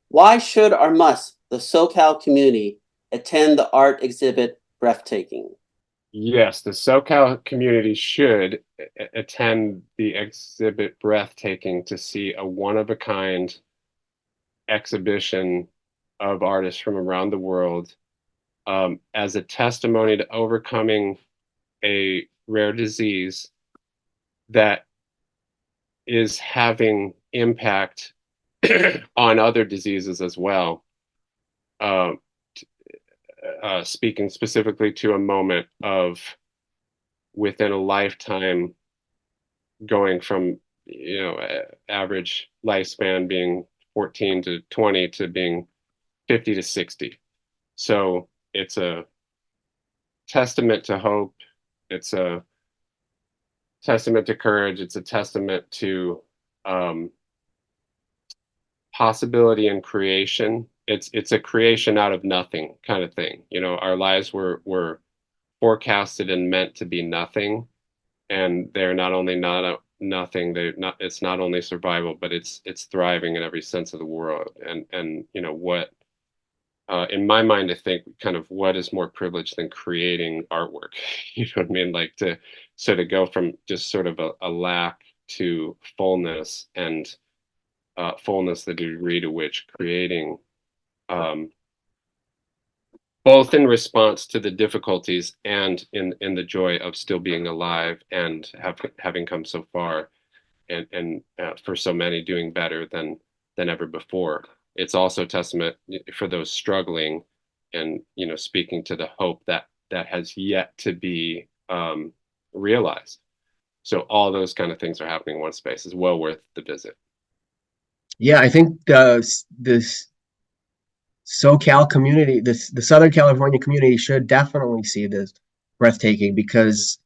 Why should or must the SoCal community attend the art exhibit Breathtaking? Yes, the SoCal community should attend the exhibit Breathtaking to see a one-of-a-kind exhibition of artists from around the world as a testimony to overcoming a rare disease that is having impact on other diseases as well. Uh, Speaking specifically to a moment of within a lifetime going from average lifespan being 14 to 20 to being 50 to 60. So it's a testament to hope. It's a testament to courage. It's a testament to um, possibility and creation. It's a creation out of nothing kind of thing. You know, our lives were forecasted and meant to be nothing, and they're not only not nothing. They're not. It's not only survival, but it's thriving in every sense of the world. And you know what. In my mind, I think kind of what is more privileged than creating artwork? You know what I mean? Like to sort of go from just sort of a lack to fullness and fullness, the degree to which creating, um, both in response to the difficulties and in the joy of still being alive and having come so far, and for so many doing better than ever before. It's also a testament for those struggling, and speaking to the hope that has yet to be realized. So all those kind of things are happening in one space. Is well worth the visit. Yeah, I think this SoCal community, the Southern California community should definitely see this Breathtaking because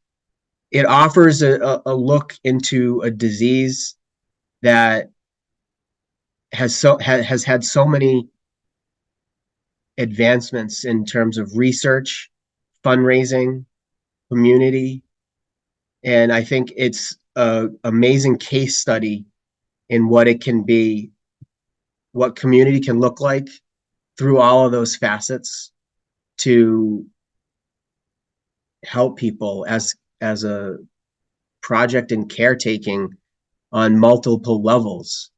it offers a look into a disease that has had so many advancements in terms of research, fundraising, community, and I think it's an amazing case study in what it can be, what community can look like through all of those facets to help people as a project in caretaking on multiple levels,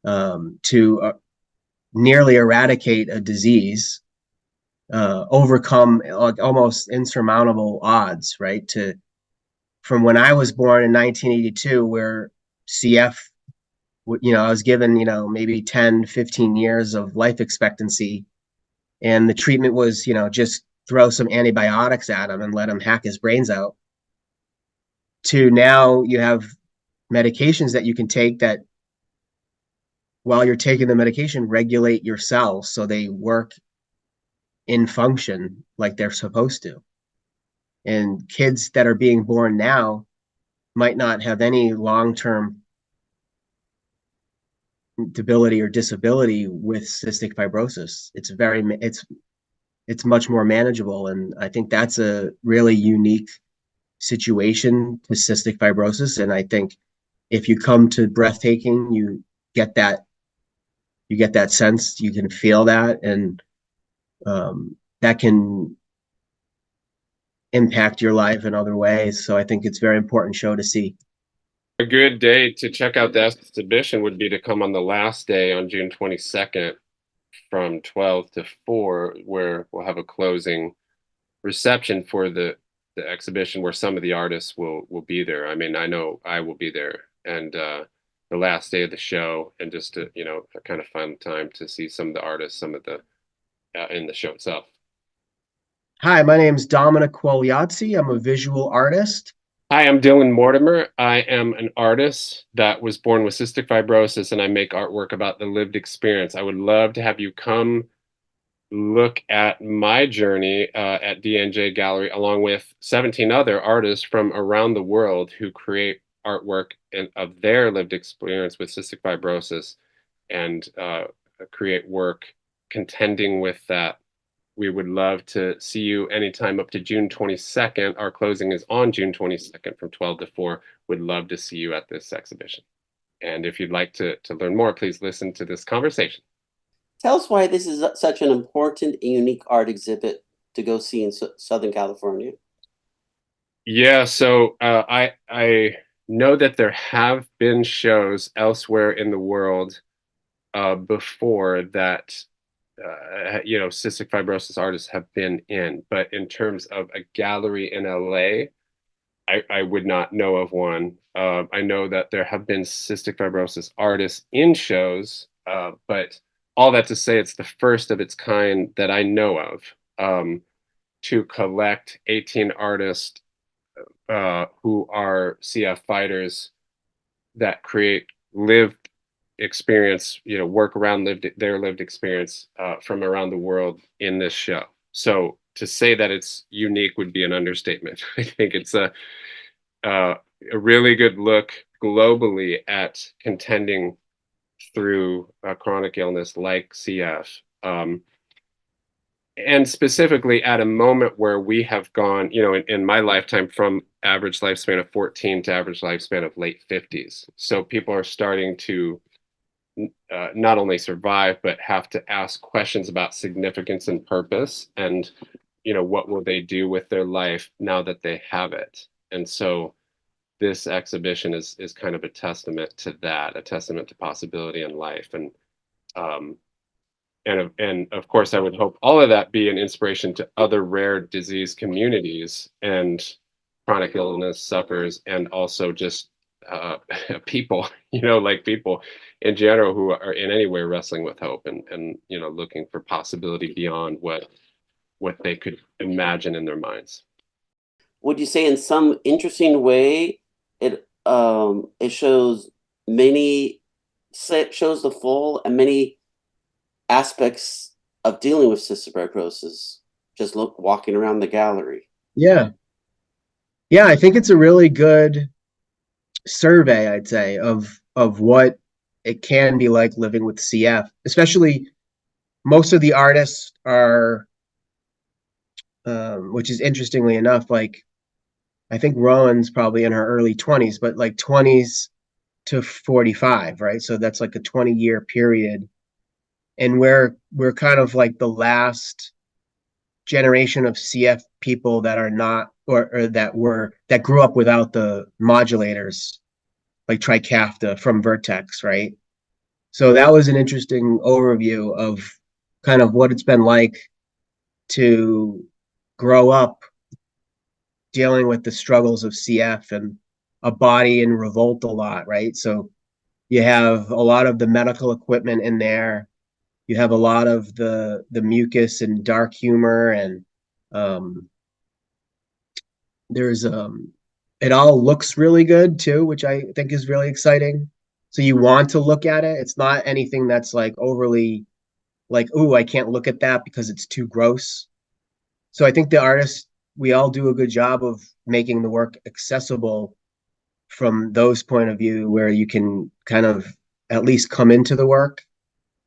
to nearly eradicate a disease, overcome almost insurmountable odds, right? To From when I was born in 1982, where CF, I was given, maybe 10, 15 years of life expectancy, and the treatment was, just throw some antibiotics at him and let him hack his brains out, to now you have medications that you can take that, while you're taking the medication, regulate your cells so they work in function like they're supposed to. And kids that are being born now might not have any long-term debility or disability with cystic fibrosis. It's much more manageable, and I think that's a really unique situation to cystic fibrosis. And I think if you come to Breathtaking, get that you get that sense, you can feel that, and that can impact your life in other ways. So I think it's a very important show to see. A good day to check out the exhibition would be to come on the last day on June 22nd from 12 to 4, where we'll have a closing reception for the exhibition where some of the artists will be there. I mean, I know I will be there, and the last day of the show, and just to a kind of fun time to see some of the artists, some of the in the show itself. Hi, my name is Dominic Quagliozzi. I'm a visual artist. Hi, I'm Dylan Mortimer. I am an artist that was born with cystic fibrosis, and I make artwork about the lived experience. I would love to have you come look at my journey at DNJ Gallery, along with 17 other artists from around the world who create artwork of their lived experience with cystic fibrosis, and create work contending with that. We would love to see you anytime up to June 22nd. Our closing is on June 22nd from 12 to 4. Would love to see you at this exhibition. And if you'd like to learn more, please listen to this conversation. Tell us why this is such an important and unique art exhibit to go see in Southern California. Yeah, so I know that there have been shows elsewhere in the world before that cystic fibrosis artists have been in, but in terms of a gallery in LA, I would not know of one. I know that there have been cystic fibrosis artists in shows, but all that to say, it's the first of its kind that I know of, to collect 18 artists who are CF fighters that create lived experience, work around their lived experience from around the world in this show. So to say that it's unique would be an understatement. I think it's a really good look globally at contending through a chronic illness like CF. And specifically at a moment where we have gone, in my lifetime, from average lifespan of 14 to average lifespan of late 50s. So people are starting to not only survive, but have to ask questions about significance and purpose, and what will they do with their life now that they have it. And so this exhibition is kind of a testament to that, a testament to possibility in life. Um, and of course, I would hope all of that be an inspiration to other rare disease communities and chronic illness sufferers, and also just people, like people in general who are in any way wrestling with hope, and looking for possibility beyond what they could imagine in their minds. Would you say in some interesting way it shows the full and many aspects of dealing with cystic fibrosis, just walking around the gallery? Yeah. I think it's a really good survey, I'd say, of what it can be like living with CF. Especially, most of the artists are, which is interestingly enough, like, I think Rowan's probably in her early 20s, but like 20s to 45, right? So that's like a 20-year period. And we're kind of like the last generation of CF people that are not, or that grew up without the modulators like Trikafta from Vertex, right? So that was an interesting overview of kind of what it's been like to grow up dealing with the struggles of CF and a body in revolt a lot, right? So you have a lot of the medical equipment in there. You have a lot of the mucus and dark humor, and um, there's it all looks really good too, which I think is really exciting. So you want to look at it. It's not anything that's like overly like, ooh, I can't look at that because it's too gross. So I think the artists, we all do a good job of making the work accessible from those point of view, where you can kind of at least come into the work,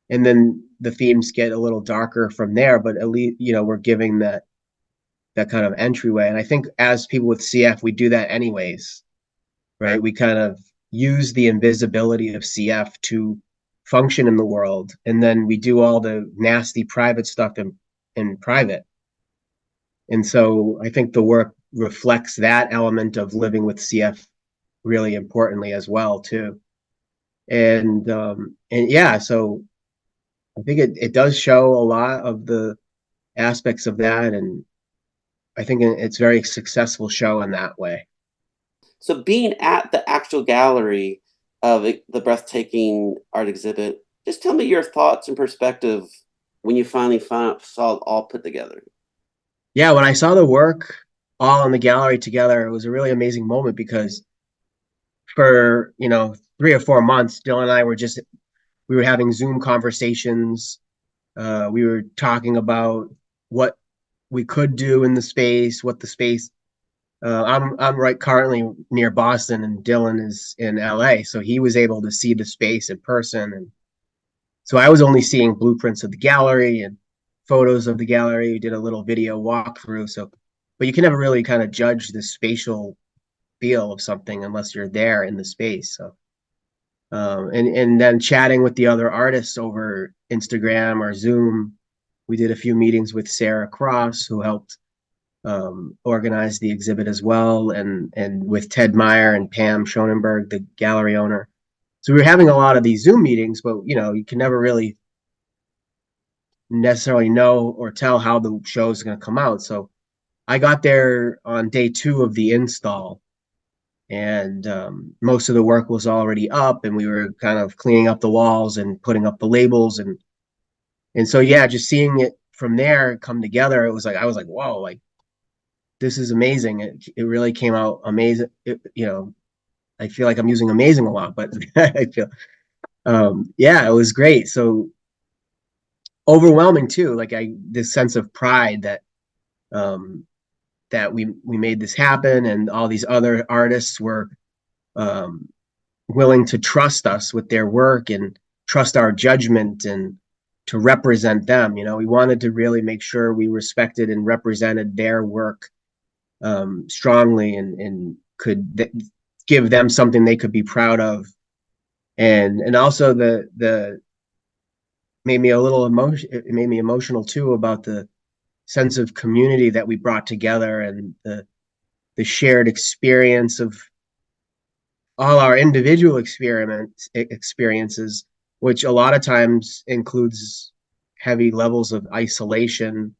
and then the themes get a little darker from there, but at least we're giving that kind of entryway. And I think as people with CF, we do that anyways, right? We kind of use the invisibility of CF to function in the world, and then we do all the nasty private stuff in private. And so I think the work reflects that element of living with CF really importantly as well too. And yeah, so I think it does show a lot of the aspects of that, and I think it's a very successful show in that way. So being at the actual gallery of the breathtaking art exhibit, just tell me your thoughts and perspective when you finally saw it all put together. Yeah, when I saw the work all in the gallery together, it was a really amazing moment, because for 3 or 4 months, Dylan and I we were having Zoom conversations. We were talking about what we could do in the space, what the space. I'm right currently near Boston, and Dylan is in LA, so he was able to see the space in person, and so I was only seeing blueprints of the gallery and photos of the gallery. We did a little video walkthrough, but you can never really kind of judge the spatial feel of something unless you're there in the space. So And then chatting with the other artists over Instagram or Zoom. We did a few meetings with Sarah Cross, who helped organize the exhibit as well, and with Ted Meyer and Pam Schoenberg, the gallery owner. So we were having a lot of these Zoom meetings, but you can never really necessarily know or tell how the show is going to come out. So I got there on day 2 of the install, and most of the work was already up, and we were kind of cleaning up the walls and putting up the labels, and so yeah, just seeing it from there come together, it was like I was like, whoa, like this is amazing. It really came out amazing. I feel like I'm using amazing a lot, but I feel yeah, it was great. So overwhelming too, like this sense of pride that um that we made this happen, and all these other artists were um willing to trust us with their work and trust our judgment and to represent them. We wanted to really make sure we respected and represented their work strongly, and could give them something they could be proud of. And also the made me a little emotion. It made me emotional too about the sense of community that we brought together, and the shared experience of all our individual experiences, which a lot of times includes heavy levels of isolation.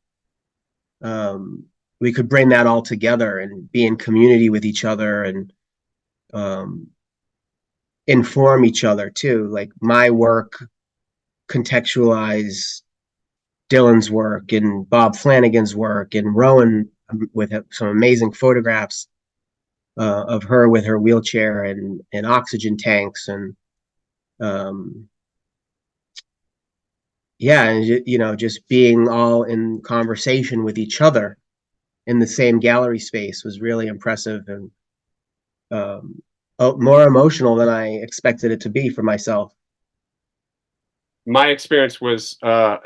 We could bring that all together and be in community with each other, and um, inform each other too. Like my work contextualize Dylan's work and Bob Flanagan's work, and Rowan with some amazing photographs of her with her wheelchair and oxygen tanks, and um, yeah, and just being all in conversation with each other in the same gallery space was really impressive, and more emotional than I expected it to be for myself. My experience was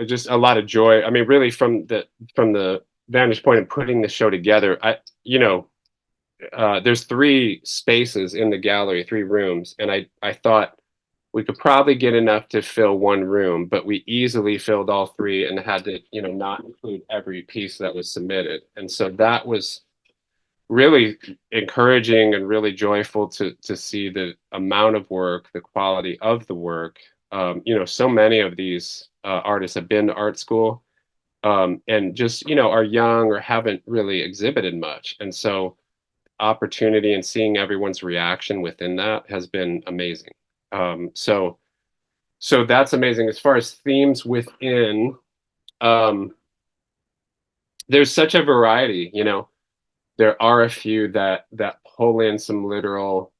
just a lot of joy. I mean, really, from the vantage point of putting the show together, there's 3 spaces in the gallery, 3 rooms, and I thought we could probably get enough to fill 1 room, but we easily filled all 3 and had to, not include every piece that was submitted. And so that was really encouraging and really joyful to see the amount of work, the quality of the work. So many of these artists have been to art school, and just, are young or haven't really exhibited much. And so opportunity and seeing everyone's reaction within that has been amazing. So that's amazing. As far as themes within, um, there's such a variety. There are a few that pull in some literal,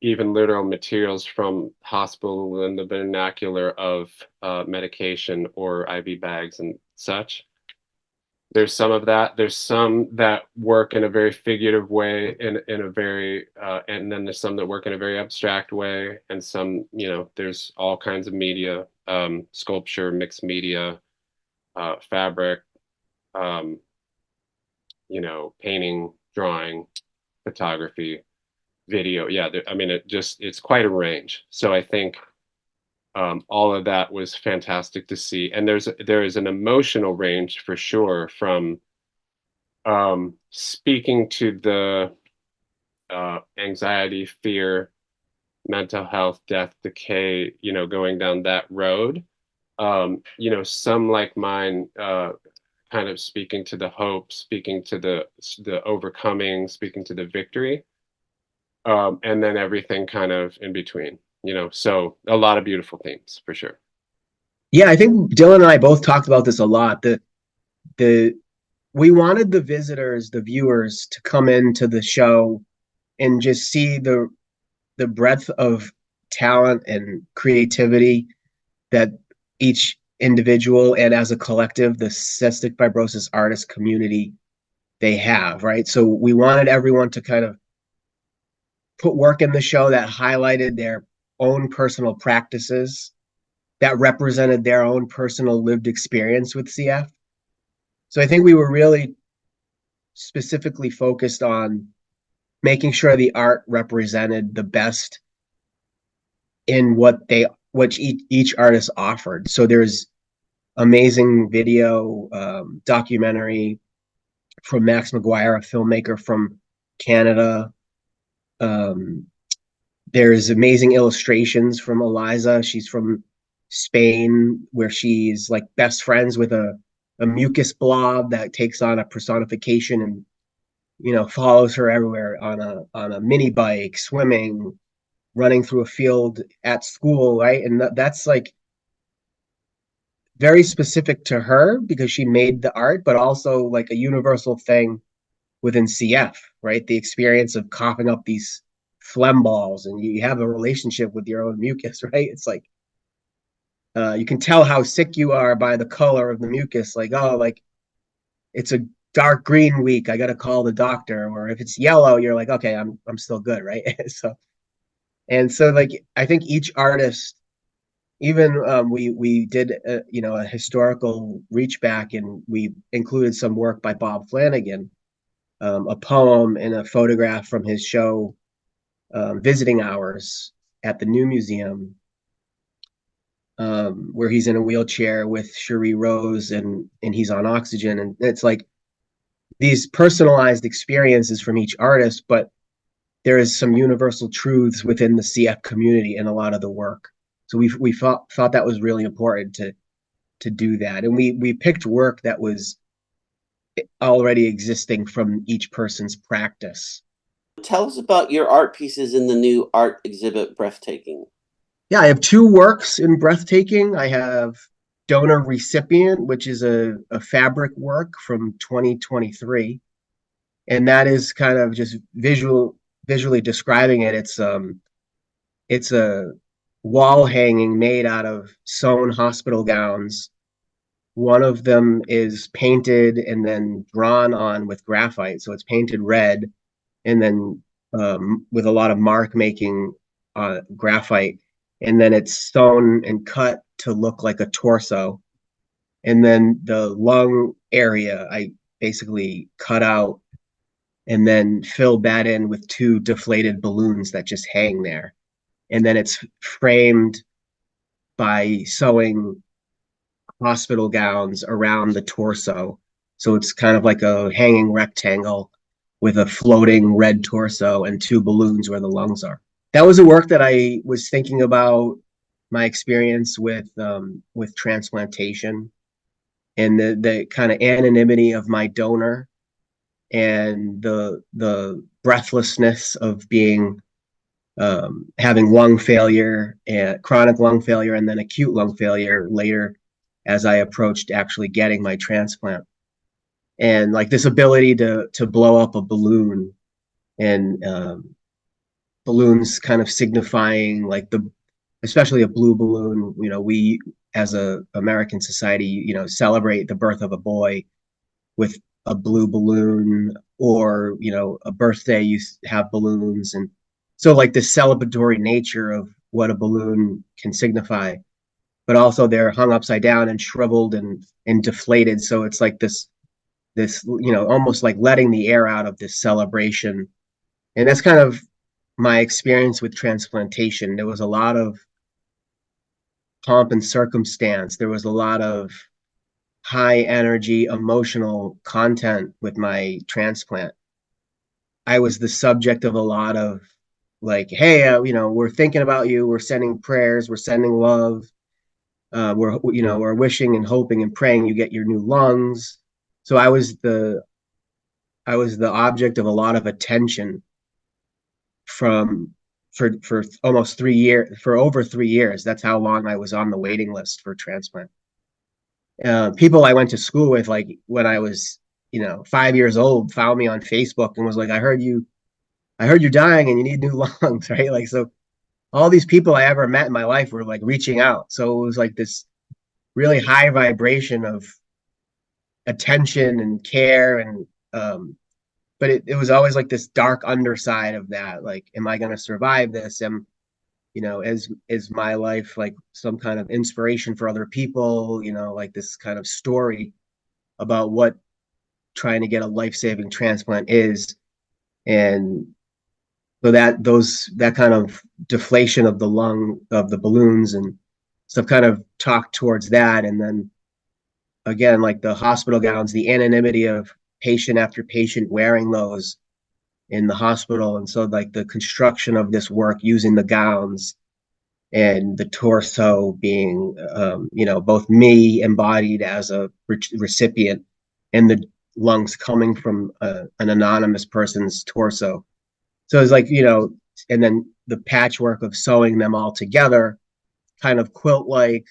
even literal materials from hospital and the vernacular of medication or IV bags and such. There's some of that. There's some that work in a very figurative way, in a very, and then there's some that work in a very abstract way, and some, there's all kinds of media, sculpture, mixed media, fabric, um, painting, drawing, photography, video. Yeah, I mean, it's quite a range. So I think all of that was fantastic to see. And there is an emotional range for sure, from speaking to the anxiety, fear, mental health, death, decay, going down that road. Some like mine, kind of speaking to the hope, speaking to the overcoming, speaking to the victory, and then everything kind of in between. So a lot of beautiful themes for sure. Yeah, I think Dylan and I both talked about this a lot. The we wanted the visitors, the viewers, to come into the show and just see the breadth of talent and creativity that each individual and as a collective, the cystic fibrosis artist community, they have, right? So we wanted everyone to kind of put work in the show that highlighted their own personal practices, that represented their own personal lived experience with CF. So I think we were really specifically focused on making sure the art represented the best in what each artist offered. So there's amazing video documentary from Max McGuire, a filmmaker from Canada. Um, there's amazing illustrations from Eliza. She's from Spain, where she's like best friends with a mucus blob that takes on a personification and follows her everywhere on a mini bike, swimming, running through a field at school, right? And that's like very specific to her because she made the art, but also like a universal thing within CF, right? The experience of coughing up these phlegm balls, and you have a relationship with your own mucus, right? It's like you can tell how sick you are by the color of the mucus. Like, oh, like it's a dark green week, I got to call the doctor. Or if it's yellow, you're like, okay, I'm still good, right? So like I think each artist, even we did a historical reach back, and we included some work by Bob Flanagan, a poem and a photograph from his show Visiting Hours at the New Museum, where he's in a wheelchair with Cherie Rose, and he's on oxygen, and it's like these personalized experiences from each artist, but there is some universal truths within the CF community in a lot of the work. So we thought that was really important to do that, and we picked work that was already existing from each person's practice. Tell us about your art pieces in the new art exhibit, Breathtaking. Yeah, I have two works in Breathtaking. I have Donor Recipient, which is a fabric work from 2023. And that is kind of just visually describing it. It's a wall hanging made out of sewn hospital gowns. One of them is painted and then drawn on with graphite. So it's painted red and then with a lot of mark making graphite. And then it's sewn and cut to look like a torso. And then the lung area, I basically cut out and then filled that in with two deflated balloons that just hang there. And then it's framed by sewing hospital gowns around the torso. So it's kind of like a hanging rectangle with a floating red torso and two balloons where the lungs are. That was a work that I was thinking about my experience with transplantation and the kind of anonymity of my donor and the breathlessness of being having lung failure and chronic lung failure and then acute lung failure later as I approached actually getting my transplant. And like this ability to blow up a balloon, and balloons kind of signifying like especially a blue balloon, we as a American society, celebrate the birth of a boy with a blue balloon, or a birthday you have balloons. And so like the celebratory nature of what a balloon can signify, but also they're hung upside down and shriveled and deflated, so it's like this almost like letting the air out of this celebration. And that's kind of my experience with transplantation. There was a lot of pomp and circumstance, there was a lot of high energy emotional content with my transplant. I was the subject of a lot of like, hey, we're thinking about you, we're sending prayers, we're sending love, we're wishing and hoping and praying you get your new lungs. So I was the object of a lot of attention from for almost 3 years, for over 3 years. That's how long I was on the waiting list for transplant. People I went to school with, like when I was 5 years old, found me on Facebook and was like, I heard you're dying and you need new lungs, right? Like, so all these people I ever met in my life were like reaching out. So it was like this really high vibration of attention and care, and but it was always like this dark underside of that. Like, am I going to survive this? Is my life like some kind of inspiration for other people? Like this kind of story about what trying to get a life-saving transplant is. And So that kind of deflation of the lung, of the balloons and stuff, kind of talked towards that. And then again, like the hospital gowns, the anonymity of patient after patient wearing those in the hospital. And so like the construction of this work using the gowns and the torso being, both me embodied as a recipient and the lungs coming from an anonymous person's torso. So it's like, and then the patchwork of sewing them all together, kind of quilt-like,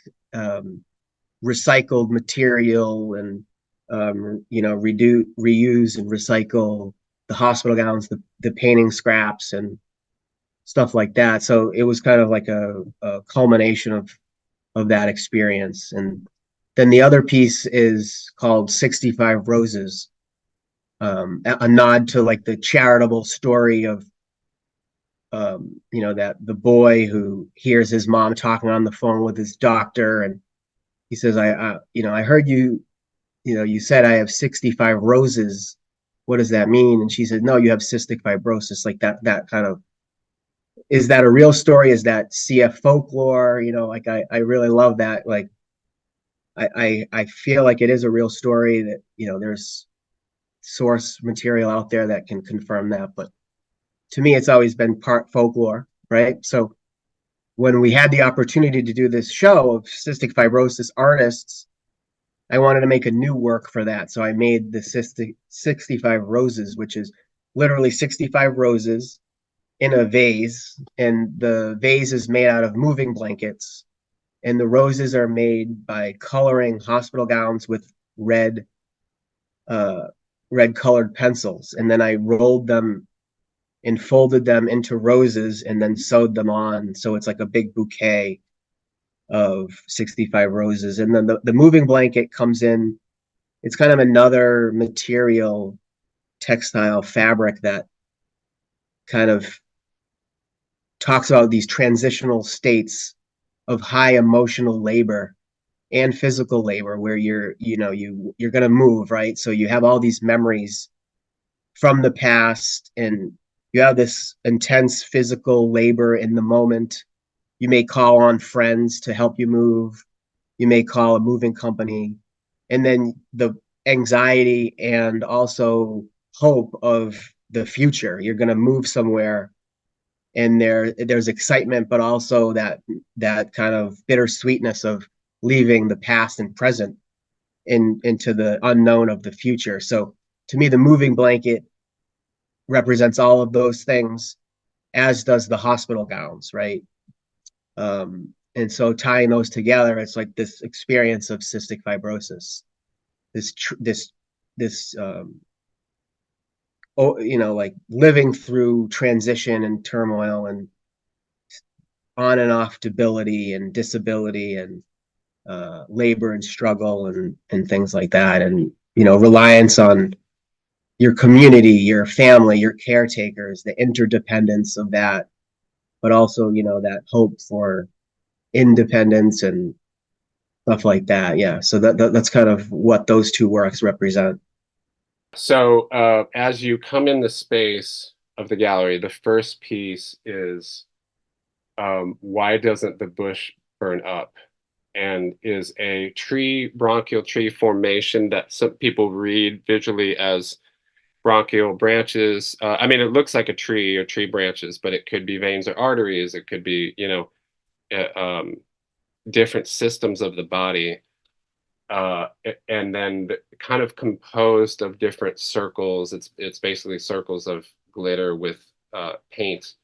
recycled material, and reuse and recycle the hospital gowns, the painting scraps and stuff like that. So it was kind of like a culmination of that experience. And then the other piece is called 65 Roses, a nod to like the charitable story of that the boy who hears his mom talking on the phone with his doctor, and he says, I heard you said I have 65 roses. What does that mean? And she said, no, you have cystic fibrosis. Like that kind of, is that a real story? Is that CF folklore? Like I really love that. Like I feel like it is a real story, that, there's source material out there that can confirm that. But to me, it's always been part folklore, right? So when we had the opportunity to do this show of cystic fibrosis artists, I wanted to make a new work for that. So I made the 65 Roses, which is literally 65 roses in a vase. And the vase is made out of moving blankets. And the roses are made by coloring hospital gowns with red colored pencils. And then I rolled them and folded them into roses and then sewed them on. So it's like a big bouquet of 65 roses. And then the moving blanket comes in. It's kind of another material, textile fabric that kind of talks about these transitional states of high emotional labor and physical labor, where you're going to move, right? So you have all these memories from the past, and you have this intense physical labor in the moment. You may call on friends to help you move. You may call a moving company. And then the anxiety and also hope of the future. You're going to move somewhere, and there's excitement, but also that kind of bittersweetness of leaving the past and present into the unknown of the future. So to me, the moving blanket represents all of those things, as does the hospital gowns, right? And so tying those together, it's like this experience of cystic fibrosis, like living through transition and turmoil and on and off debility and disability and labor and struggle and things like that. And, reliance on your community, your family, your caretakers, the interdependence of that, but also, that hope for independence and stuff like that. Yeah. So that's kind of what those two works represent. So as you come in the space of the gallery, the first piece is why doesn't the bush burn up? And is a tree, bronchial tree formation that some people read visually as bronchial branches. I mean, it looks like a tree or tree branches, but it could be veins or arteries. It could be, different systems of the body. And then kind of composed of different circles. It's basically circles of glitter with paint,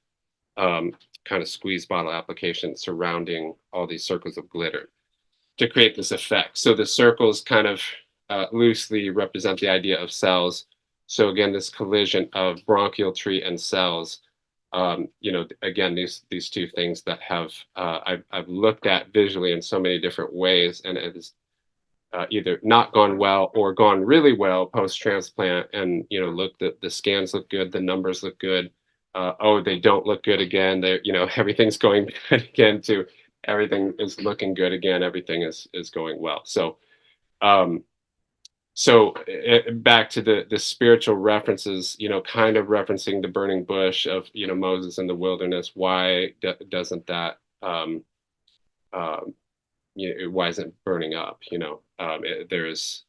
kind of squeeze bottle application surrounding all these circles of glitter to create this effect. So the circles kind of loosely represent the idea of cells. So again, this collision of bronchial tree and cells, again, these two things that have I've looked at visually in so many different ways, and it has either not gone well or gone really well post-transplant. And look, the scans look good, the numbers look good. They don't look good again. They're everything's going good again too. Everything is looking good again. Everything is going well. So So back to the spiritual references, kind of referencing the burning bush of, Moses in the wilderness. Why doesn't that, um, why isn't it burning up? There's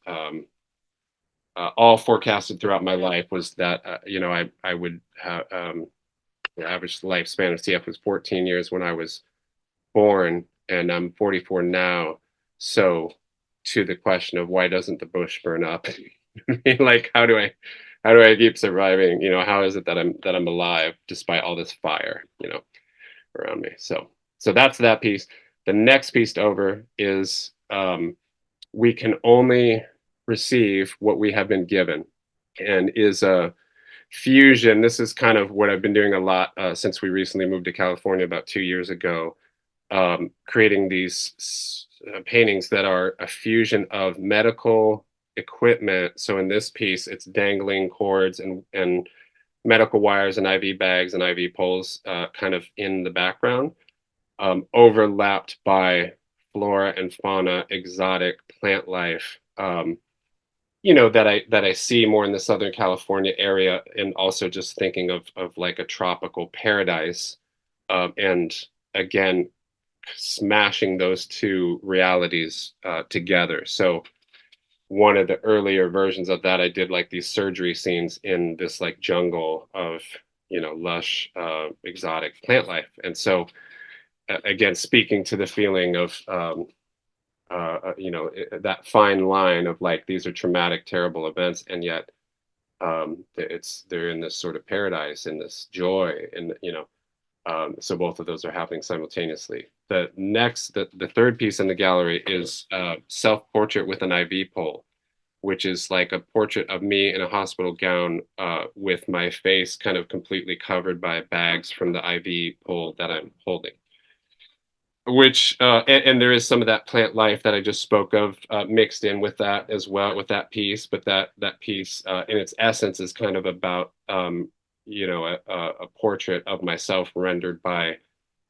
all forecasted throughout my life was that, I would have, the average lifespan of CF was 14 years when I was born, and I'm 44 now. So to the question of why doesn't the bush burn up? Like, how do I keep surviving? How is it that I'm alive despite all this fire, around me? So that's that piece. The next piece over is, we can only receive what we have been given, and is a fusion. This is kind of what I've been doing a lot, since we recently moved to California about 2 years ago, creating these paintings that are a fusion of medical equipment. So in this piece, it's dangling cords and medical wires and IV bags and IV poles, kind of in the background, overlapped by flora and fauna, exotic plant life, that I see more in the Southern California area, and also just thinking of like a tropical paradise, and again, smashing those two realities, together. So one of the earlier versions of that, I did like these surgery scenes in this like jungle of, lush, exotic plant life. And so, again, speaking to the feeling of, that fine line of like, these are traumatic, terrible events, and yet, they're in this sort of paradise, in this joy, and so both of those are happening simultaneously. The third piece in the gallery is, self-portrait with an IV pole, which is like a portrait of me in a hospital gown, with my face kind of completely covered by bags from the IV pole that I'm holding. Which, and there is some of that plant life that I just spoke of, mixed in with that as well, with that piece. But that piece, in its essence, is kind of about, a portrait of myself rendered by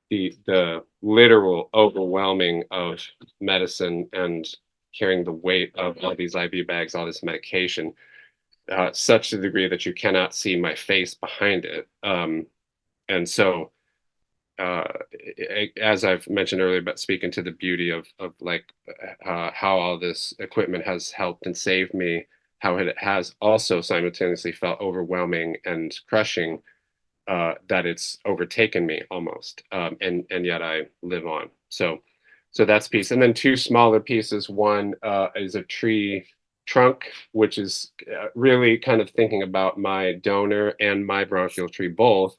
the literal overwhelming of medicine, and carrying the weight of all these IV bags, all this medication, such to the degree that you cannot see my face behind it. And so, as I've mentioned earlier, about speaking to the beauty of like, how all this equipment has helped and saved me, how it has also simultaneously felt overwhelming and crushing, that it's overtaken me almost, and yet I live on. So that's piece, and then two smaller pieces. One, is a tree trunk, which is, really kind of thinking about my donor and my bronchial tree both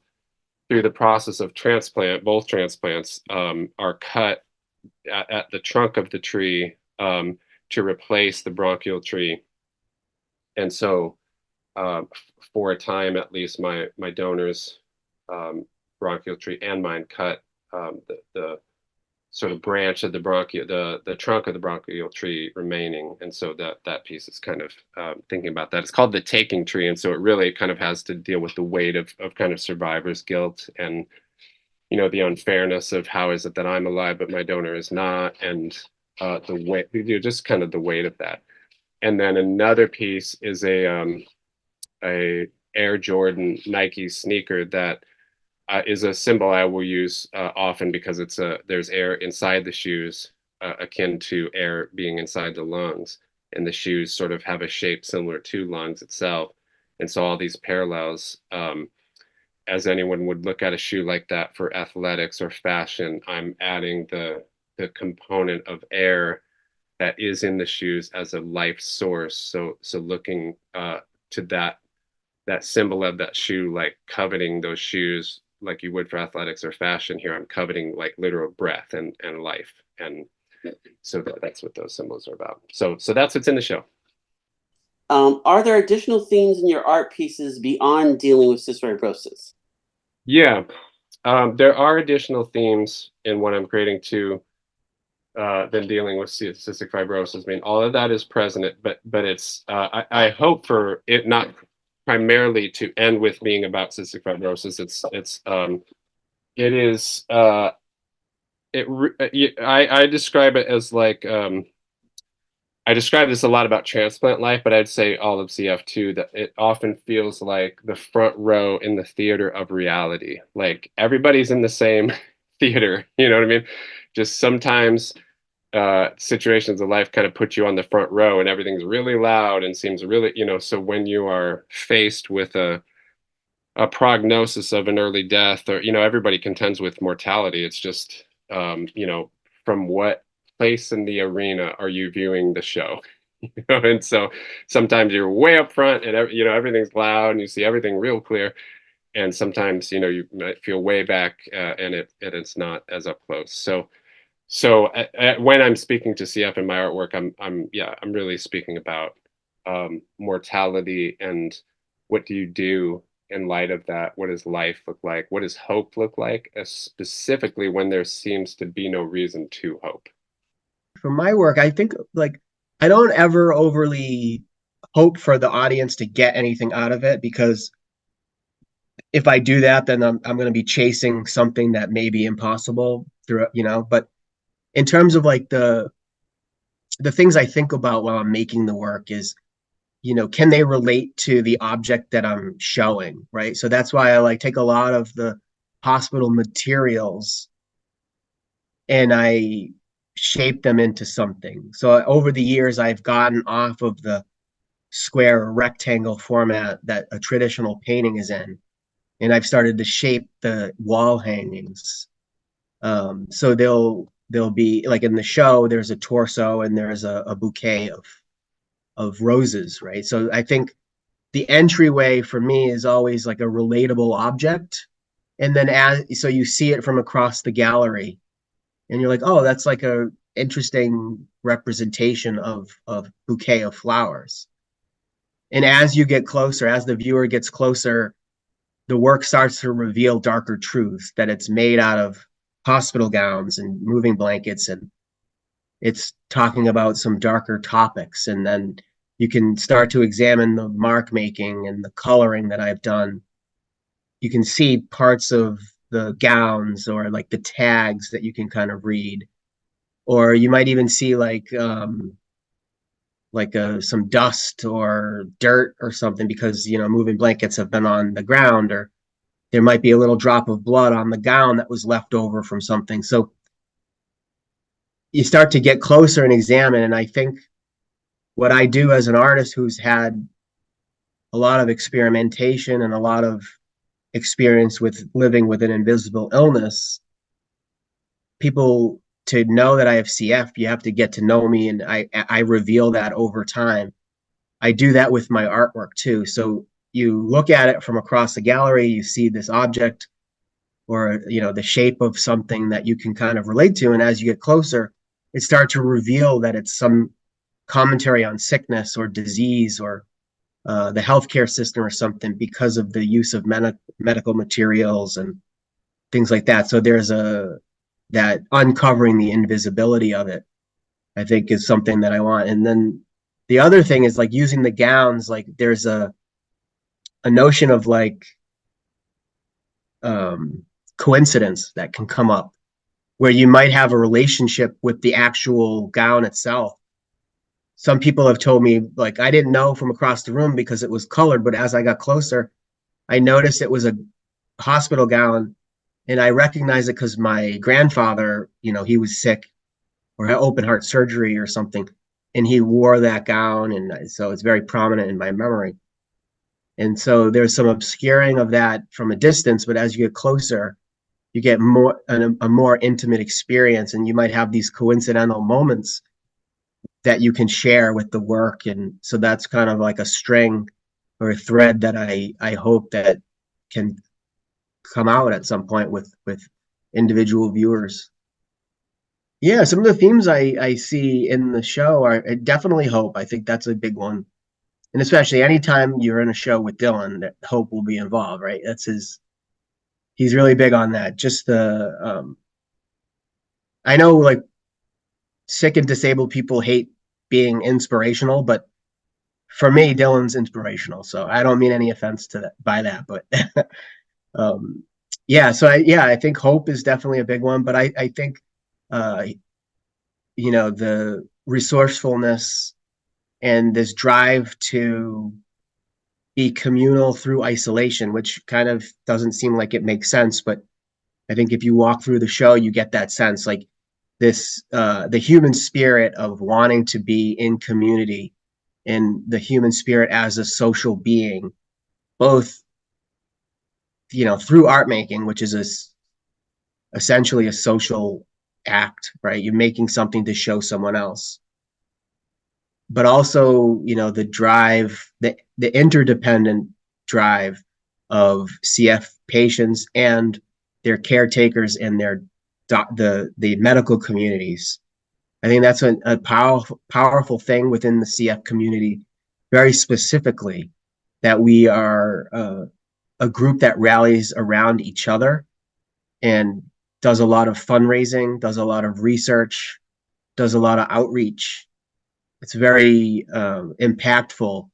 through the process of transplant. Both transplants, are cut at the trunk of the tree, to replace the bronchial tree. And so, for a time at least, my donors, bronchial tree and mine cut, the sort of branch of the trunk of the bronchial tree remaining. And so that piece is kind of, thinking about that. It's called the taking tree, and so it really kind of has to deal with the weight of kind of survivor's guilt, and the unfairness of how is it that I'm alive but my donor is not, and, the weight, just kind of the weight of that. And then another piece is a Air Jordan Nike sneaker that, is a symbol I will use, often, because there's air inside the shoes, akin to air being inside the lungs, and the shoes sort of have a shape similar to lungs itself. And so all these parallels, as anyone would look at a shoe like that for athletics or fashion, I'm adding the component of air that is in the shoes as a life source. So looking, to that symbol of that shoe, like coveting those shoes like you would for athletics or fashion. Here I'm coveting like literal breath and life. And so that's what those symbols are about. So that's what's in the show. Are there additional themes in your art pieces beyond dealing with cystic fibrosis? Yeah, there are additional themes in what I'm creating too, than dealing with cystic fibrosis. I mean, all of that is present, but it's, I hope for it not primarily to end with being about cystic fibrosis. I describe it as like, I describe this a lot about transplant life, but I'd say all of CF too, that it often feels like the front row in the theater of reality. Like everybody's in the same theater, you know what I mean? Just sometimes situations of life kind of put you on the front row and everything's really loud and seems really, so when you are faced with a prognosis of an early death, or everybody contends with mortality. It's just from what place in the arena are you viewing the show? And so sometimes you're way up front and everything's loud and you see everything real clear, and sometimes you might feel way back and it's not as up close. So when I'm speaking to CF in my artwork, I'm really speaking about mortality and what do you do in light of that? What does life look like? What does hope look like? Specifically when there seems to be no reason to hope. For my work, I think like I don't ever overly hope for the audience to get anything out of it, because if I do that, then I'm going to be chasing something that may be impossible through, but in terms of like the things I think about while I'm making the work is, can they relate to the object that I'm showing, right? So that's why I like take a lot of the hospital materials and I shape them into something. So over the years, I've gotten off of the square or rectangle format that a traditional painting is in, and I've started to shape the wall hangings. So they'll be like in the show, there's a torso and there's a bouquet of roses, right? So I think the entryway for me is always like a relatable object. And then so you see it from across the gallery and you're like, oh, that's like a interesting representation of bouquet of flowers. And as you get closer, as the viewer gets closer, the work starts to reveal darker truths, that it's made out of hospital gowns and moving blankets, and it's talking about some darker topics. And then you can start to examine the mark making and the coloring that I've done. You can see parts of the gowns or like the tags that you can kind of read, or you might even see some dust or dirt or something, because moving blankets have been on the ground, or there might be a little drop of blood on the gown that was left over from something. So you start to get closer and examine. And I think what I do as an artist who's had a lot of experimentation and a lot of experience with living with an invisible illness, people, to know that I have CF, you have to get to know me, and I reveal that over time. I do that with my artwork too. So you look at it from across the gallery, you see this object or the shape of something that you can kind of relate to, and as you get closer, it starts to reveal that it's some commentary on sickness or disease or the healthcare system or something, because of the use of medical materials and things like that. So there's that uncovering the invisibility of it, I think, is something that I want. And then the other thing is like using the gowns, like there's a notion of like coincidence that can come up, where you might have a relationship with the actual gown itself. Some people have told me, like, I didn't know from across the room because it was colored, but as I got closer, I noticed it was a hospital gown, and I recognized it because my grandfather, he was sick or had open heart surgery or something, and he wore that gown, and so it's very prominent in my memory. And so there's some obscuring of that from a distance, but as you get closer, you get a more intimate experience, and you might have these coincidental moments that you can share with the work. And so that's kind of like a string or a thread that I hope that can come out at some point with individual viewers. Yeah, some of the themes I see in the show are definitely hope. I think that's a big one. And especially anytime you're in a show with Dylan, that hope will be involved, right? He's really big on that. Just I know like sick and disabled people hate being inspirational, but for me, Dylan's inspirational. So I don't mean any offense to that by that, but yeah. So I think hope is definitely a big one, but I think the resourcefulness and this drive to be communal through isolation, which kind of doesn't seem like it makes sense, but I think if you walk through the show, you get that sense, like this, the human spirit of wanting to be in community, and the human spirit as a social being, both, through art making, which is essentially a social act, right? You're making something to show someone else, but also, the drive, the interdependent drive of CF patients and their caretakers and the medical communities. I think that's a powerful thing within the CF community, very specifically, that we are a group that rallies around each other and does a lot of fundraising, does a lot of research, does a lot of outreach. It's very impactful,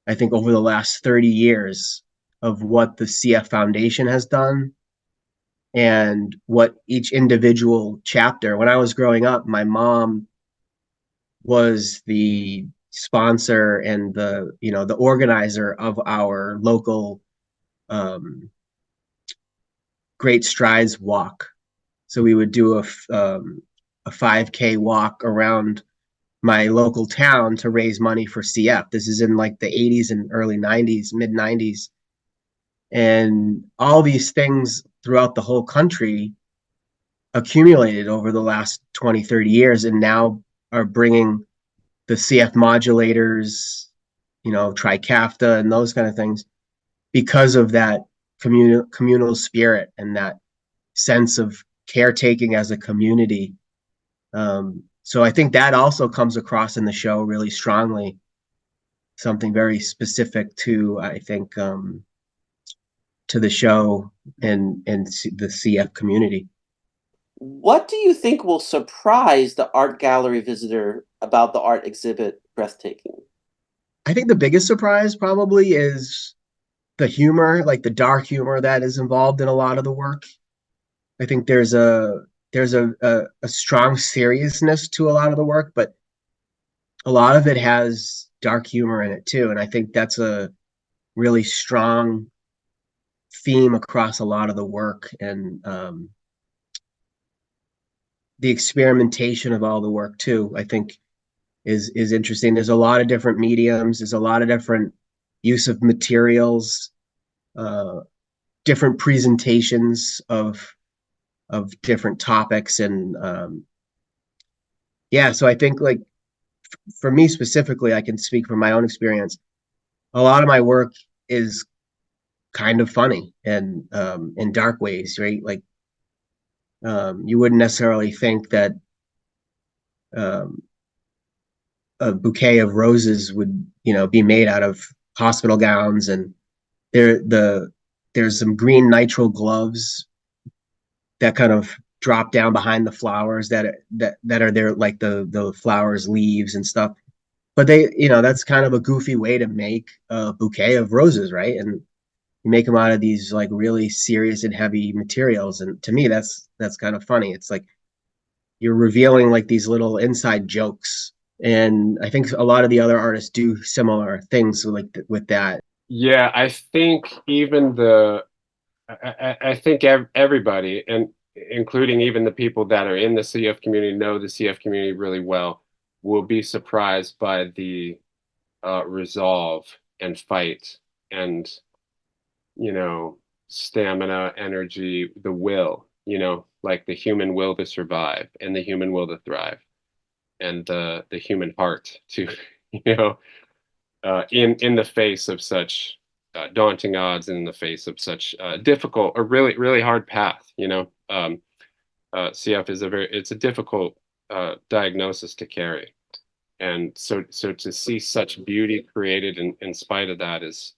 I think, over the last 30 years of what the CF Foundation has done and what each individual chapter. When I was growing up, my mom was the sponsor and the organizer of our local Great Strides walk. So we would do a 5K walk around my local town to raise money for CF. This is in like the 80s and early 90s, mid 90s. And all these things throughout the whole country accumulated over the last 20, 30 years, and now are bringing the CF modulators, Trikafta and those kind of things, because of that communal spirit and that sense of caretaking as a community. So I think that also comes across in the show really strongly. Something very specific to, I think, to the show and the CF community. What do you think will surprise the art gallery visitor about the art exhibit Breathtaking? I think the biggest surprise probably is the humor, like the dark humor that is involved in a lot of the work. I think there's a strong seriousness to a lot of the work, but a lot of it has dark humor in it too. And I think that's a really strong theme across a lot of the work, and the experimentation of all the work too, I think is interesting. There's a lot of different mediums. There's a lot of different use of materials, different presentations of different topics. And yeah, so I think, like, for me specifically, I can speak from my own experience. A lot of my work is kind of funny and in dark ways, right? Like, you wouldn't necessarily think that a bouquet of roses would, be made out of hospital gowns, and there's some green nitrile gloves that kind of drop down behind the flowers that are there, like the flowers, leaves and stuff. But that's kind of a goofy way to make a bouquet of roses, right? And you make them out of these like really serious and heavy materials. And to me, that's kind of funny. It's like you're revealing like these little inside jokes. And I think a lot of the other artists do similar things with that. Yeah, I think even I think everybody, and including even the people that are in the CF community, know the CF community really well, will be surprised by the resolve and fight and, stamina, energy, the will, like the human will to survive and the human will to thrive, and the human heart to, in the face of such daunting odds, and in the face of such difficult or really, really hard path. CF is it's a difficult diagnosis to carry. And so to see such beauty created in spite of that is,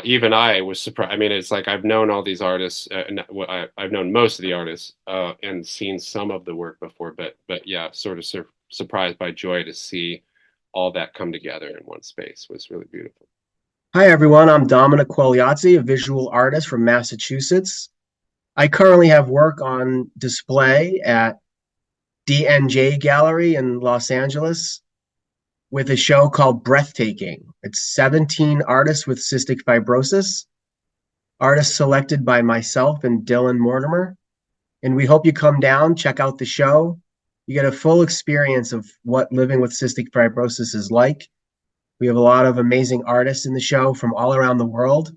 even I was surprised. I mean, it's like I've known all these artists, I've known most of the artists and seen some of the work before, but yeah, sort of surprised by joy to see all that come together in one space was really beautiful. Hi, everyone. I'm Dominic Quagliozzi, a visual artist from Massachusetts. I currently have work on display at DNJ Gallery in Los Angeles with a show called Breathtaking. It's 17 artists with cystic fibrosis, artists selected by myself and Dylan Mortimer. And we hope you come down, check out the show. You get a full experience of what living with cystic fibrosis is like. We have a lot of amazing artists in the show from all around the world,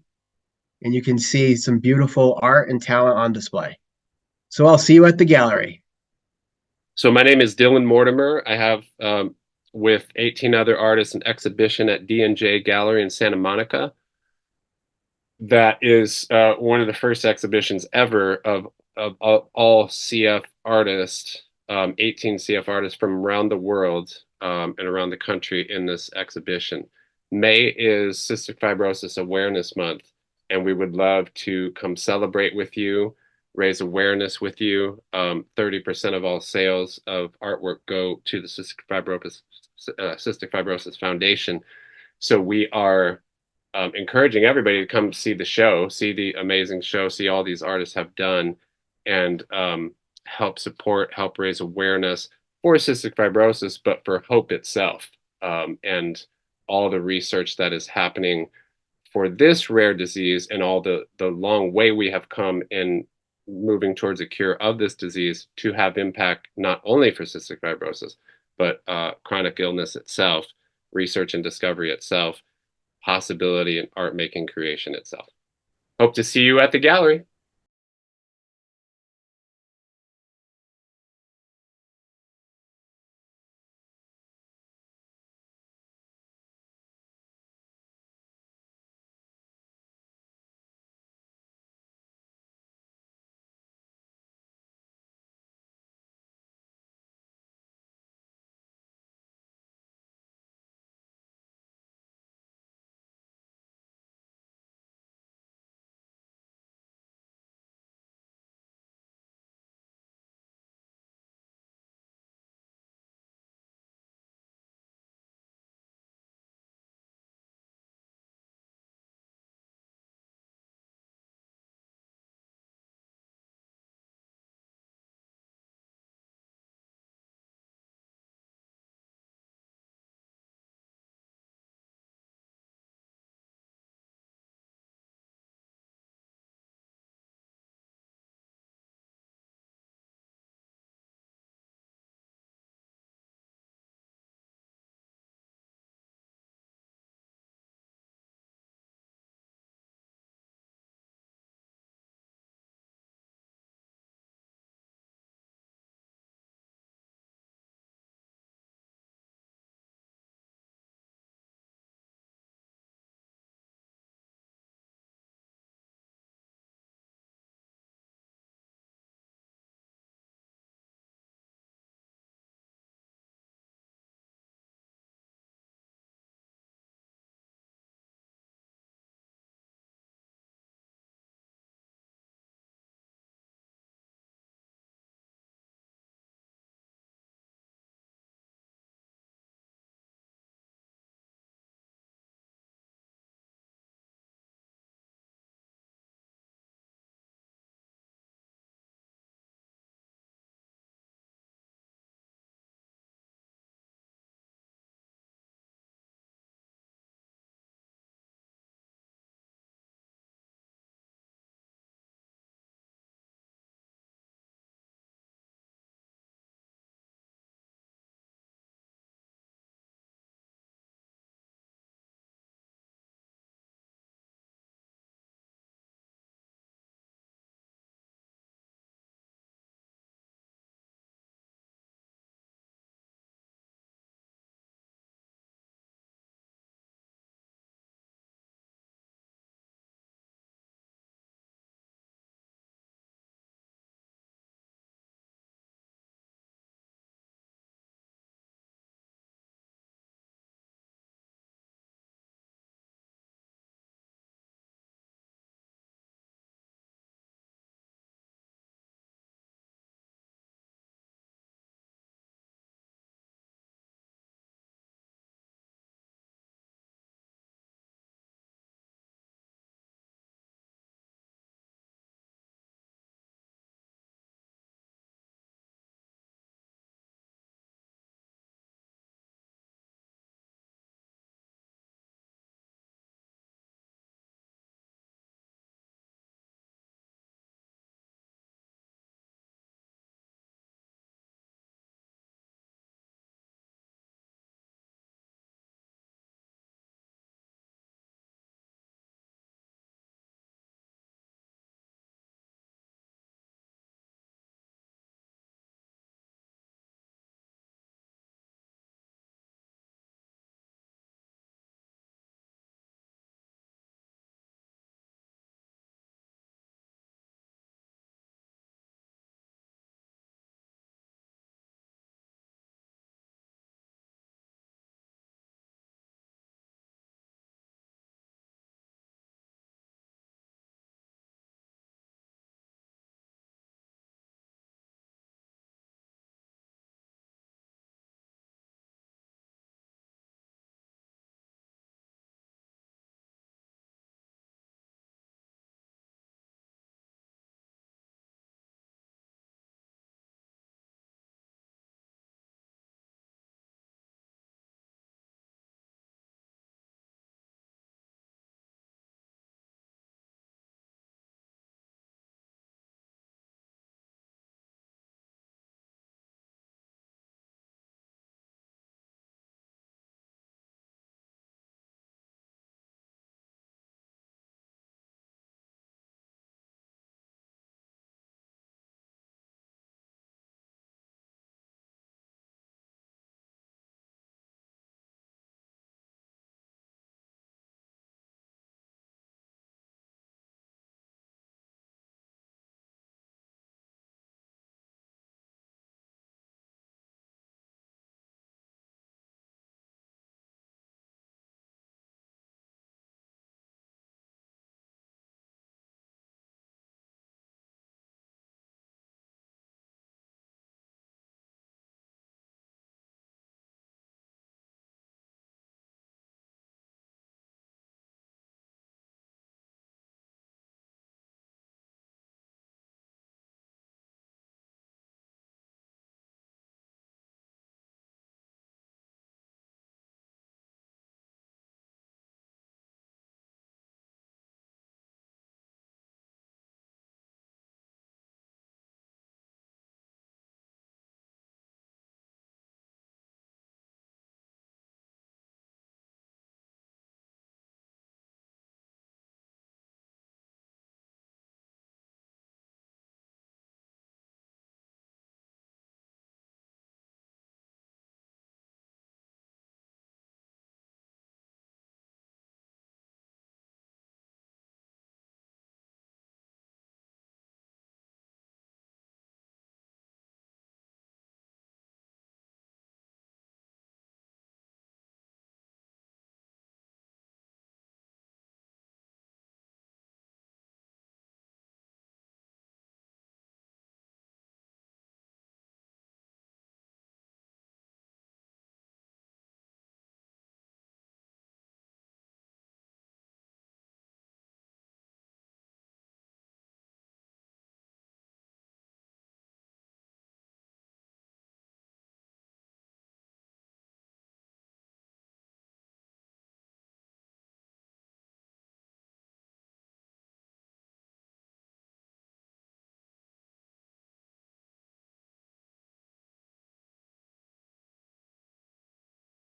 and you can see some beautiful art and talent on display. So I'll see you at the gallery. So my name is Dylan Mortimer. I have, with 18 other artists, an exhibition at D&J Gallery in Santa Monica. That is one of the first exhibitions ever of all CF artists, 18 CF artists from around the world and around the country in this exhibition. May is Cystic Fibrosis Awareness Month, and we would love to come celebrate with you, raise awareness with you. 30% of all sales of artwork go to the Cystic Fibrosis Foundation. So we are encouraging everybody to come see the show, see the amazing show, see all these artists have done, and help support, help raise awareness for cystic fibrosis, but for hope itself, and all the research that is happening for this rare disease, and all the long way we have come in moving towards a cure of this disease to have impact not only for cystic fibrosis, but chronic illness itself, research and discovery itself, possibility and art making creation itself. Hope to see you at the gallery.